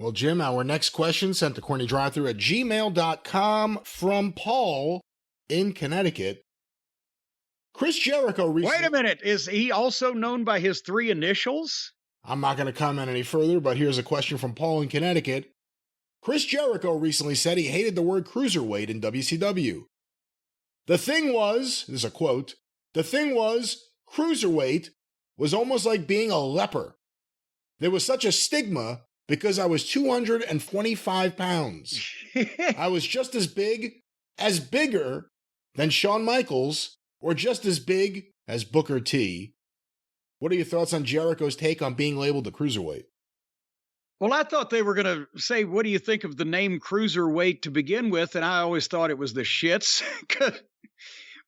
Well, Jim, our next question sent to CornyDriveThru at gmail.com from Paul in Connecticut. Chris Jericho recently... Wait a minute. Is he also known by his 3 initials? I'm not going to comment any further, but here's a question from Paul in Connecticut. Chris Jericho recently said he hated the word cruiserweight in WCW. The thing was, this is a quote, the thing was, cruiserweight was almost like being a leper. There was such a stigma because I was 225 pounds. I was just as bigger than Shawn Michaels, or just as big as Booker T. What are your thoughts on Jericho's take on being labeled a cruiserweight? Well, I thought they were going to say, what do you think of the name cruiserweight to begin with? And I always thought it was the shits.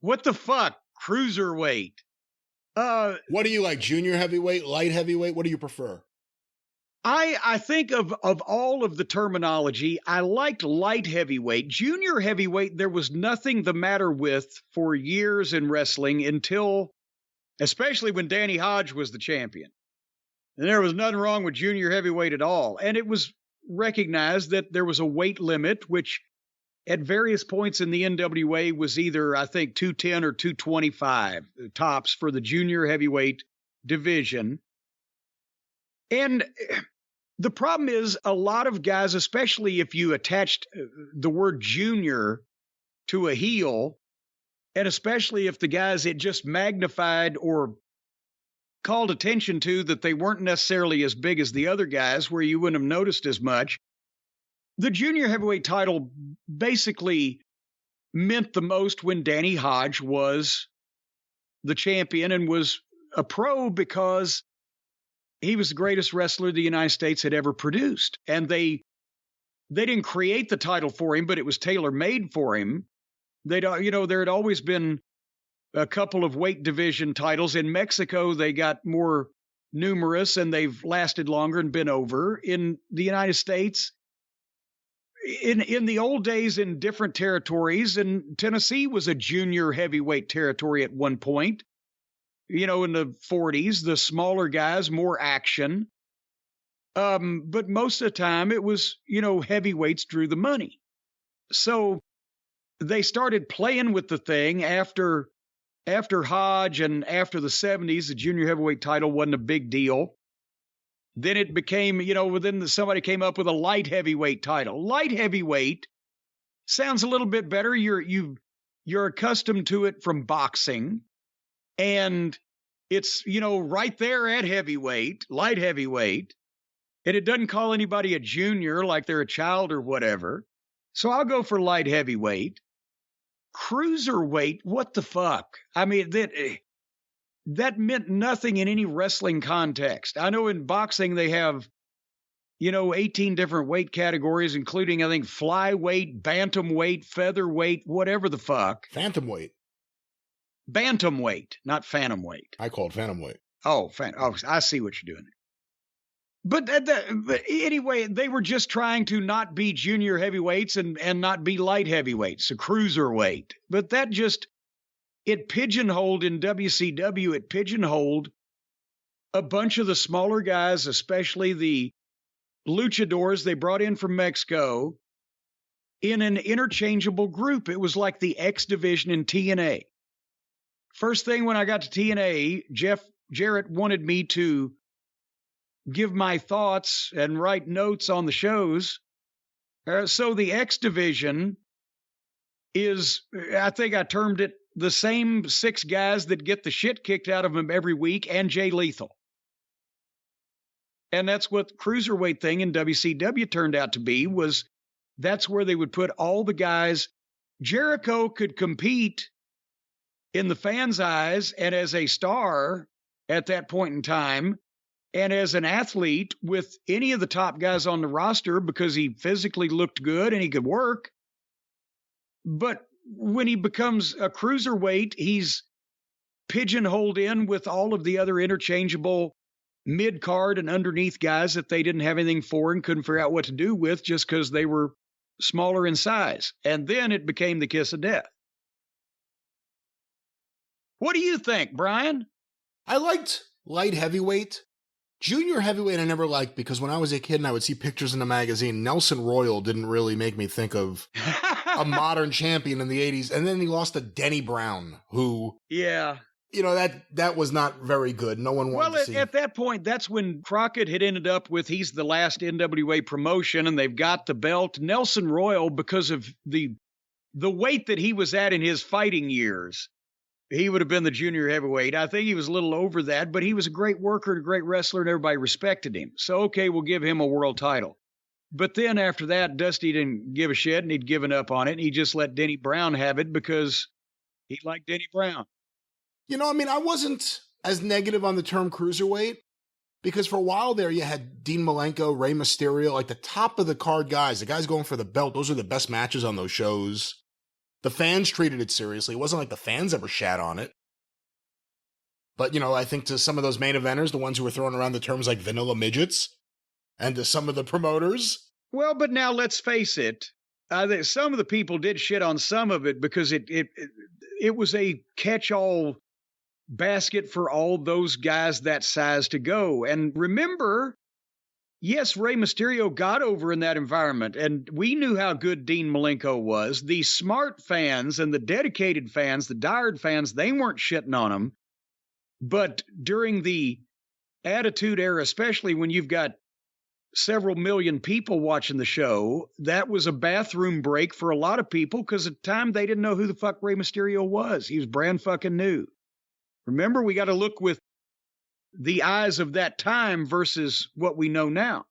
What the fuck? Cruiserweight. What do you like? Junior heavyweight, light heavyweight? What do you prefer? I think of all of the terminology, I liked light heavyweight. Junior heavyweight, there was nothing the matter with for years in wrestling until, especially when Danny Hodge was the champion. And there was nothing wrong with junior heavyweight at all. And it was recognized that there was a weight limit, which at various points in the NWA was either, I think, 210 or 225 tops for the junior heavyweight division. And the problem is a lot of guys, especially if you attached the word junior to a heel, and especially if the guys it just magnified or called attention to that they weren't necessarily as big as the other guys where you wouldn't have noticed as much. The junior heavyweight title basically meant the most when Danny Hodge was the champion and was a pro because he was the greatest wrestler the United States had ever produced. And they didn't create the title for him, but it was tailor-made for him. There had always been a couple of weight division titles. In Mexico, they got more numerous and they've lasted longer and been over. In the United States, in the old days in different territories, and Tennessee was a junior heavyweight territory at one point, in the 40s, the smaller guys, more action. But most of the time it was, heavyweights drew the money. So they started playing with the thing after Hodge and after the 70s, the junior heavyweight title wasn't a big deal. Then it became, somebody came up with a light heavyweight title. Light heavyweight sounds a little bit better. You're accustomed to it from boxing, and it's, right there at heavyweight, light heavyweight, and it doesn't call anybody a junior like they're a child or whatever. So I'll go for light heavyweight. Cruiserweight, what the fuck? I mean, that meant nothing in any wrestling context. I know in boxing they have, 18 different weight categories, including, I think, flyweight, bantamweight, featherweight, whatever the fuck. Phantomweight. Bantamweight, not phantom weight. I call it phantomweight. Oh, I see what you're doing. But anyway, they were just trying to not be junior heavyweights and not be light heavyweights, so cruiserweight. But that just, it pigeonholed in WCW, it pigeonholed a bunch of the smaller guys, especially the luchadors they brought in from Mexico, in an interchangeable group. It was like the X division in TNA. First thing when I got to TNA, Jeff Jarrett wanted me to give my thoughts and write notes on the shows. So the X division is, I think I termed it, the same 6 guys that get the shit kicked out of them every week and Jay Lethal. And that's what the cruiserweight thing in WCW turned out to be, was that's where they would put all the guys. Jericho could compete in the fans' eyes and as a star at that point in time, and as an athlete with any of the top guys on the roster because he physically looked good and he could work. But when he becomes a cruiserweight, he's pigeonholed in with all of the other interchangeable mid-card and underneath guys that they didn't have anything for and couldn't figure out what to do with just because they were smaller in size. And then it became the kiss of death. What do you think, Brian? I liked light heavyweight, Junior heavyweight I never liked because when I was a kid and I would see pictures in the magazine, Nelson Royal didn't really make me think of a modern champion in the 80s. And then he lost to Denny Brown, who... Yeah. You know, that was not very good. No one wanted to see. Well, at that point, that's when Crockett had ended up with, he's the last NWA promotion, and they've got the belt. Nelson Royal, because of the weight that he was at in his fighting years, he would have been the junior heavyweight. I think he was a little over that, but he was a great worker and a great wrestler, and everybody respected him. So, okay, we'll give him a world title. But then after that, Dusty didn't give a shit, and he'd given up on it, and he just let Denny Brown have it because he liked Denny Brown. You know, I mean, I wasn't as negative on the term cruiserweight because for a while there, you had Dean Malenko, Rey Mysterio, like the top of the card guys, the guys going for the belt. Those are the best matches on those shows. The fans treated it seriously. It wasn't like the fans ever shat on it. But, you know, I think to some of those main eventers, the ones who were throwing around the terms like vanilla midgets, and to some of the promoters. Well, but now let's face it. Some of the people did shit on some of it because it was a catch-all basket for all those guys that size to go. And remember, yes, Rey Mysterio got over in that environment, and we knew how good Dean Malenko was. The smart fans and the dedicated fans, the diehard fans, they weren't shitting on him. But during the Attitude Era, especially when you've got several million people watching the show, that was a bathroom break for a lot of people because at the time they didn't know who the fuck Rey Mysterio was. He was brand fucking new. Remember, we got to look with the eyes of that time versus what we know now.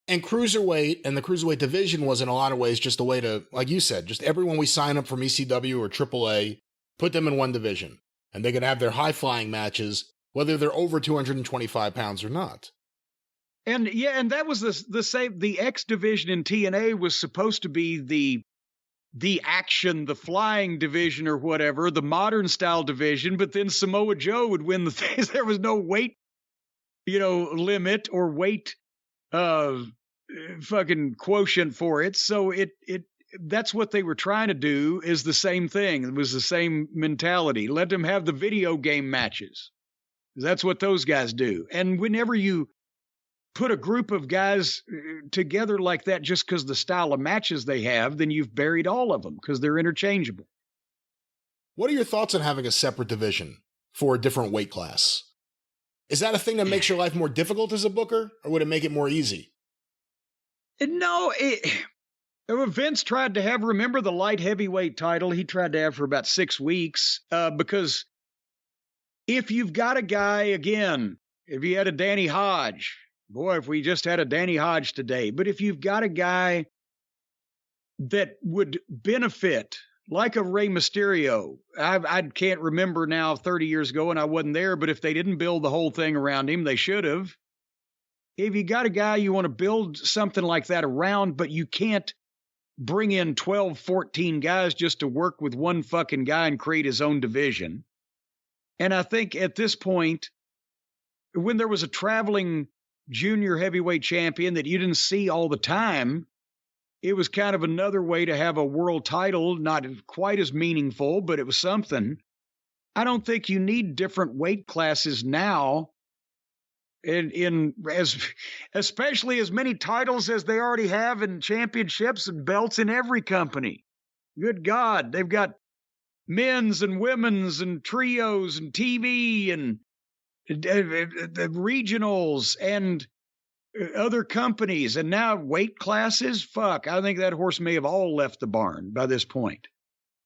And cruiserweight and the cruiserweight division was in a lot of ways just a way to, like you said, just everyone we sign up from ECW or AAA, put them in one division. And they could have their high-flying matches, whether they're over 225 pounds or not. And yeah, and that was the same. The X division in TNA was supposed to be the action, the flying division or whatever, the modern style division, but then Samoa Joe would win the things. There was no weight, limit or weight fucking quotient for it. So that's what they were trying to do is the same thing. It was the same mentality. Let them have the video game matches. That's what those guys do. And whenever you put a group of guys together like that just because the style of matches they have, then you've buried all of them because they're interchangeable. What are your thoughts on having a separate division for a different weight class? Is that a thing that makes your life more difficult as a booker, or would it make it more easy? No, Vince tried to have, remember the light heavyweight title he tried to have for about 6 weeks because if you've got a guy, again, if you had a Danny Hodge, boy, if we just had a Danny Hodge today. But if you've got a guy that would benefit, like a Rey Mysterio, I can't remember now 30 years ago and I wasn't there, but if they didn't build the whole thing around him, they should have. If you got a guy you want to build something like that around, but you can't bring in 12, 14 guys just to work with one fucking guy and create his own division. And I think at this point, when there was a traveling junior heavyweight champion that you didn't see all the time, it was kind of another way to have a world title, not quite as meaningful, but it was something. I don't think you need different weight classes now, especially as many titles as they already have and championships and belts in every company. Good God, they've got men's and women's and trios and TV and the regionals and other companies, and now weight classes. Fuck, I think that horse may have all left the barn by this point.